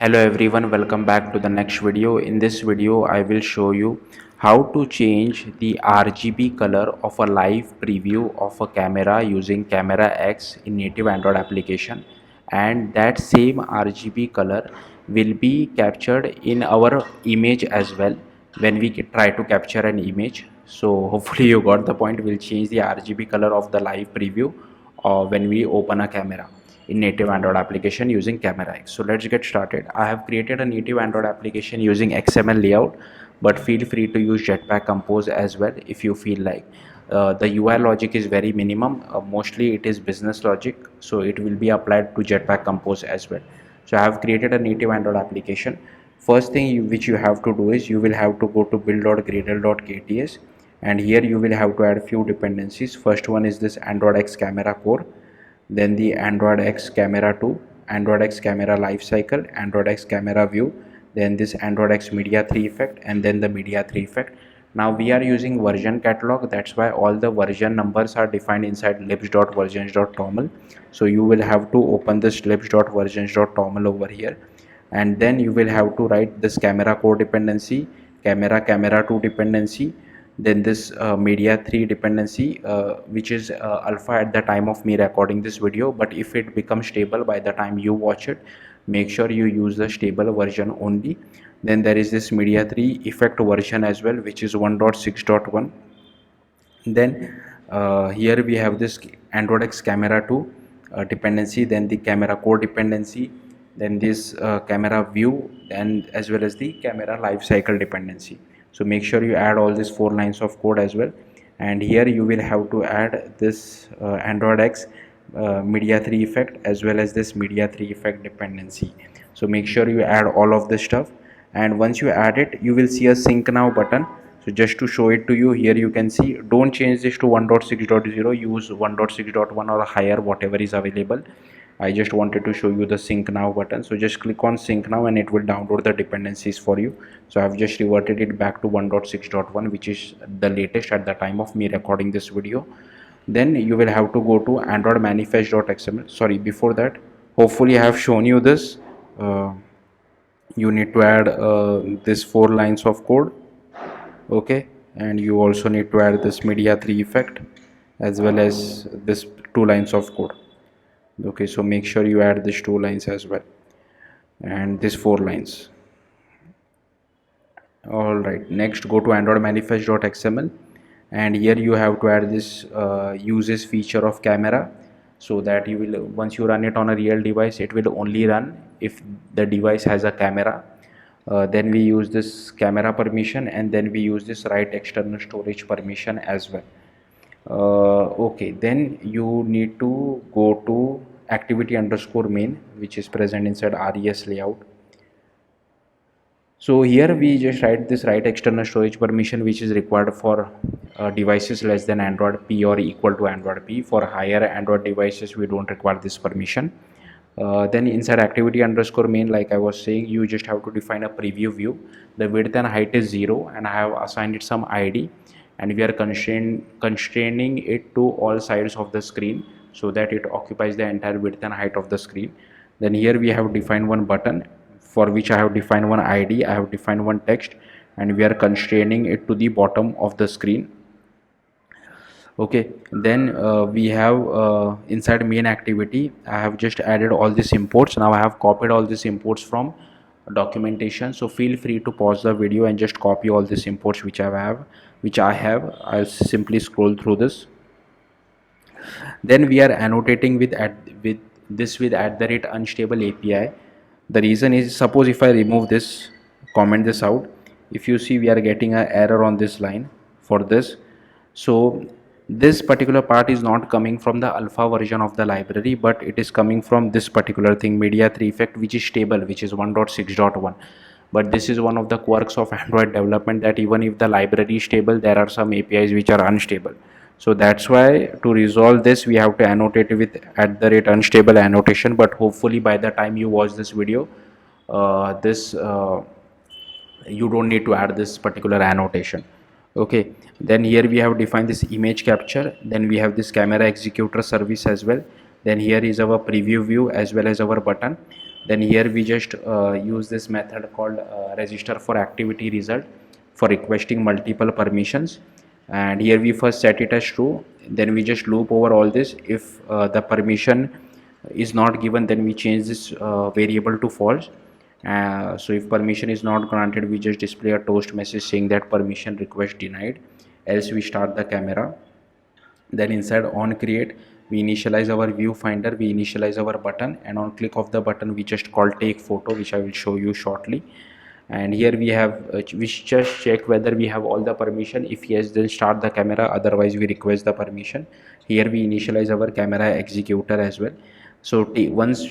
Hello everyone, welcome back to the next video. In this video I will show you how to change the RGB color of a live preview of a camera using CameraX in native Android application, and that same RGB color will be captured in our image as well when we try to capture an image. So hopefully you got the point. We'll change the RGB color of the live preview when we open a camera in native Android application using CameraX. So let's get started. I have created a native Android application using XML layout, but feel free to use Jetpack Compose as well if you feel like. The UI logic is very minimum. Mostly it is business logic, so it will be applied to Jetpack Compose as well. So I have created a native Android application. First thing which you have to do is you will have to go to build.gradle.kts, and here you will have to add few dependencies. First one is this Android X camera core, then the Android X camera 2, Android X camera lifecycle, Android X camera view, then this Android X media 3 effect, and then the media 3 effect. Now we are using version catalog, that's why all the version numbers are defined inside libs.versions.toml. So you will have to open this libs.versions.toml over here, and then you will have to write this camera core dependency, camera 2 dependency, then this media 3 dependency, which is alpha at the time of me recording this video, but if it becomes stable by the time you watch it, make sure you use the stable version only. Then there is this media 3 effect version as well, which is 1.6.1. then here we have this Android X camera 2 dependency, then the camera core dependency, then this camera view, and as well as the camera lifecycle dependency. So make sure you add all these 4 lines of code as well, and here you will have to add this Android X media 3 effect as well as this media 3 effect dependency. So make sure you add all of this stuff, and once you add it, you will see a sync now button. So just to show it to you, here you can see, don't change this to 1.6.0, use 1.6.1 or higher, whatever is available. I just wanted to show you the sync now button. So just click on sync now and it will download the dependencies for you. So I've just reverted it back to 1.6.1, which is the latest at the time of me recording this video. Then you will have to go to android manifest.xml. Sorry, before that, hopefully I have shown you this. You need to add this 4 lines of code, okay, and you also need to add this media 3 effect as well as this 2 lines of code. Okay, so make sure you add these 2 lines as well and these 4 lines. All right, next go to android manifest.xml, and here you have to add this uses feature of camera, so that you will, once you run it on a real device, it will only run if the device has a camera. Then we use this camera permission, and then we use this write external storage permission as well. Okay, then you need to go to activity underscore main, which is present inside res layout. So here we just write this write external storage permission, which is required for devices less than Android P or equal to Android P. For higher Android devices, we don't require this permission. Then inside activity underscore main, like I was saying, you just have to define a preview view. The width and height is 0, and I have assigned it some ID, and we are constraining it to all sides of the screen so that it occupies the entire width and height of the screen. Then here we have defined one button, for which I have defined one ID, I have defined one text, and we are constraining it to the bottom of the screen. Okay, then we have inside main activity, I have just added all these imports. Now I have copied all these imports from documentation, so feel free to pause the video and just copy all these imports which I have. I'll simply scroll through this. Then we are annotating with @unstable API. The reason is, suppose if I remove this, comment this out, if you see, we are getting an error on this line for this. So this particular part is not coming from the alpha version of the library, but it is coming from this particular thing, media 3 effect, which is stable, which is 1.6.1. but this is one of the quirks of Android development, that even if the library is stable, there are some APIs which are unstable. So that's why to resolve this, we have to annotate with @unstable annotation. But hopefully by the time you watch this video, you don't need to add this particular annotation. Okay, then here we have defined this image capture, then we have this camera executor service as well, then here is our preview view as well as our button. Then here we just use this method called register for activity result for requesting multiple permissions. And here we first set it as true, then we just loop over all this. If the permission is not given, then we change this variable to false. So if permission is not granted, we just display a toast message saying that permission request denied, else we start the camera. Then inside on create, we initialize our viewfinder, we initialize our button, and on click of the button we just call take photo, which I will show you shortly. And here we have we just check whether we have all the permission. If yes, then start the camera, otherwise we request the permission. Here we initialize our camera executor as well. So once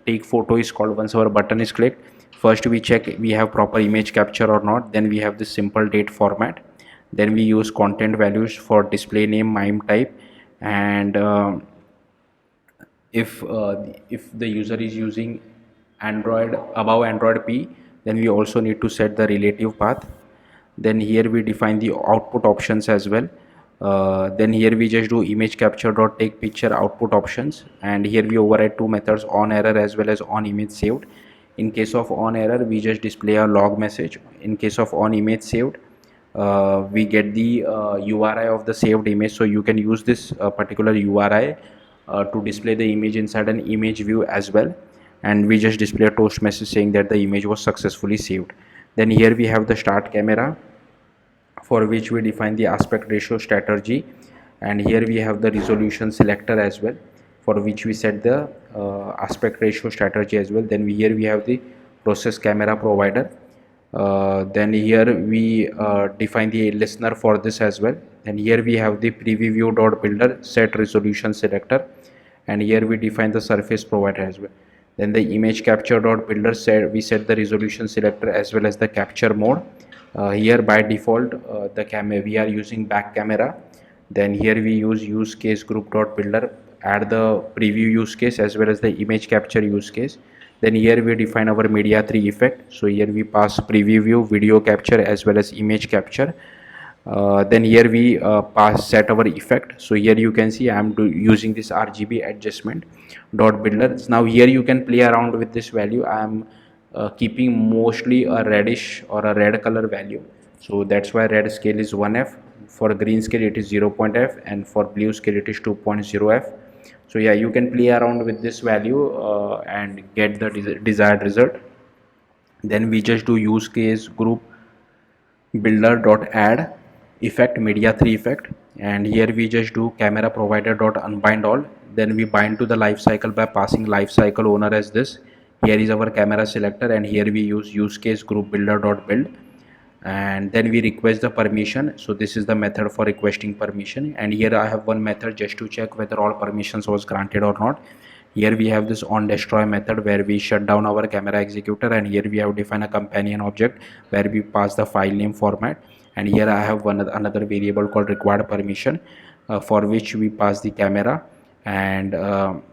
take photo is called, once our button is clicked, first we check we have proper image capture or not. Then we have this simple date format. Then we use content values for display name, mime type, and if the user is using Android above Android P, then we also need to set the relative path. Then here we define the output options as well. Then here we just do image capture dot take picture output options, and here we override two methods, on error as well as on image saved. In case of on error, we just display a log message. In case of on image saved, we get the URI of the saved image. So you can use this particular URI to display the image inside an image view as well. And we just display a toast message saying that the image was successfully saved. Then here we have the start camera, for which we define the aspect ratio strategy. And here we have the resolution selector as well, for which we set the aspect ratio strategy as well. Then here we have the process camera provider. Then here we define the listener for this as well. And here we have the preview dot builder set resolution selector, and here we define the surface provider as well. Then the image capture dot builder we set the resolution selector as well as the capture mode. Here by default the camera we are using back camera. Then here we use case group dot builder, add the preview use case as well as the image capture use case. Then here we define our media 3 effect. So here we pass preview view, video capture as well as image capture. Then here we set our effect. So here you can see I am using this RGB adjustment dot builder. Now here you can play around with this value. I am keeping mostly a reddish or a red color value, so that's why red scale is 1f, for green scale it is 0.f, and for blue scale it is 2.0f. So yeah, you can play around with this value and get the desired result. Then we just do use case group builder dot add effect media 3 effect, and here we just do camera provider dot unbind all. Then we bind to the life cycle by passing life cycle owner as this. Here is our camera selector, and here we use case group builder dot build, and then we request the permission. So this is the method for requesting permission, and here I have one method just to check whether all permissions was granted or not. Here we have this on destroy method where we shut down our camera executor, and here we have defined a companion object where we pass the file name format. And here I have another variable called required permission for which we pass the camera, and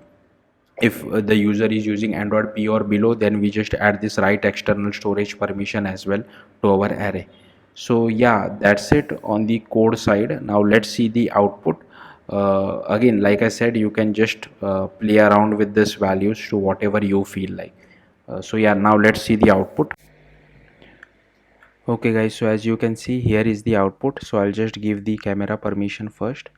if the user is using Android P or below, then we just add this write external storage permission as well to our array. So yeah, that's it on the code side. Now let's see the output. Again, like I said, you can just play around with this values to whatever you feel like. So yeah, now let's see the output. Okay guys, so as you can see, here is the output. So I'll just give the camera permission first,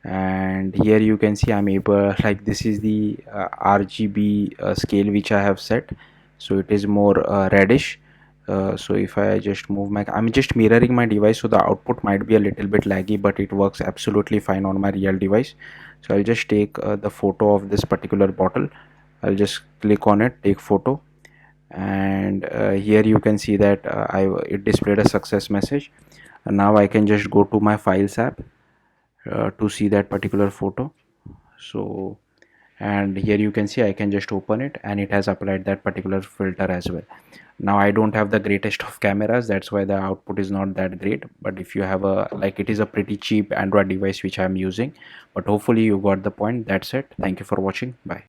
and here you can see I'm able, like, this is the RGB scale which I have set, so it is more reddish. So if I just move I'm just mirroring my device, so the output might be a little bit laggy, but it works absolutely fine on my real device. So I'll just take the photo of this particular bottle. I'll just click on it, take photo, and here you can see that it displayed a success message. And now I can just go to my files app to see that particular photo. So, and here you can see I can just open it, and it has applied that particular filter as well. Now I don't have the greatest of cameras, that's why the output is not that great, but if you have a, like, it is a pretty cheap Android device which I am using. But hopefully you got the point. That's it. Thank you for watching. Bye.